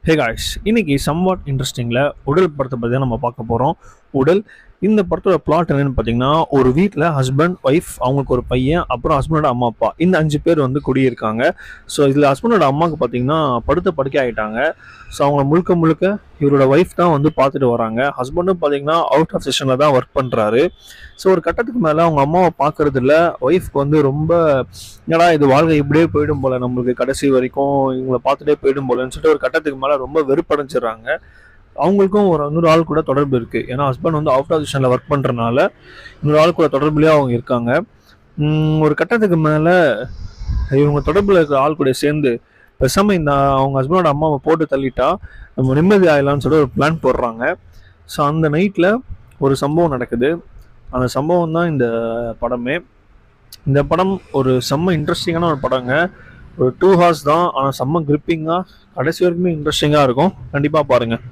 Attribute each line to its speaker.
Speaker 1: Hey guys, இன்னைக்கு somewhat இன்ட்ரெஸ்டிங்கில் உடல் படத்தை பற்றி தான் நம்ம பார்க்க போகிறோம். உடல் இந்த படத்தோட பிளாட் என்னன்னு பார்த்தீங்கன்னா, ஒரு வீட்டில் ஹஸ்பண்ட் ஒய்ஃப் அவங்களுக்கு ஒரு பையன், அப்புறம் ஹஸ்பண்டோட அம்மா அப்பா இந்த 5 பேர் வந்து குடியிருக்காங்க. ஸோ இதில் ஹஸ்பண்டோட அம்மாவுக்கு பார்த்தீங்கன்னா படுத்த படுக்கை ஆகிட்டாங்க. ஸோ அவங்க முழுக்க முழுக்க இவரோட ஒய்ஃப் தான் வந்து பார்த்துட்டு வராங்க. ஹஸ்பண்டும் பார்த்தீங்கன்னா அவுட் ஆஃப் செஷனில் தான் ஒர்க் பண்ணுறாரு. ஸோ ஒரு கட்டத்துக்கு மேலே அவங்க அம்மாவை பார்க்கறது இல்லை. ஒய்ஃப்க்கு வந்து ரொம்ப என்னடா இது வாழ்க்கை இப்படியே போயிடும் போல, நம்மளுக்கு கடைசி வரைக்கும் இவங்களை பார்த்துட்டே போயிடும் போலன்னு சொல்லிட்டு ஒரு கட்டத்துக்கு மேலே ரொம்ப வெறுப்படைஞ்சிடுறாங்க. அவங்களுக்கும் ஒரு இன்னொரு ஆள் கூட தொடர்பு இருக்குது. ஏன்னா ஹஸ்பண்ட் வந்து அவுட் ஆஃப் செஷனில் ஒர்க் பண்ணுறனால இன்னொரு ஆள் கூட தொடர்புலேயே அவங்க இருக்காங்க. ஒரு கட்டத்துக்கு மேலே இவங்க தொடர்பில் இருக்கிற ஆள் கூட சேர்ந்து பேசாமல் இந்த அவங்க ஹஸ்பண்டோட அம்மாவை போட்டு தள்ளிட்டா நம்ம நிம்மதி ஆகலான்னு சொல்லி ஒரு பிளான் போடுறாங்க. ஸோ அந்த நைட்டில் ஒரு சம்பவம் நடக்குது. அந்த சம்பவம் தான் இந்த படமே. இந்த படம் ஒரு செம்ம இன்ட்ரெஸ்டிங்கான ஒரு படங்க. ஒரு 2 hours தான், ஆனால் செம்ம கிரிப்பிங்காக கடைசி வரைக்குமே இன்ட்ரெஸ்டிங்காக இருக்கும். கண்டிப்பாக பாருங்கள்.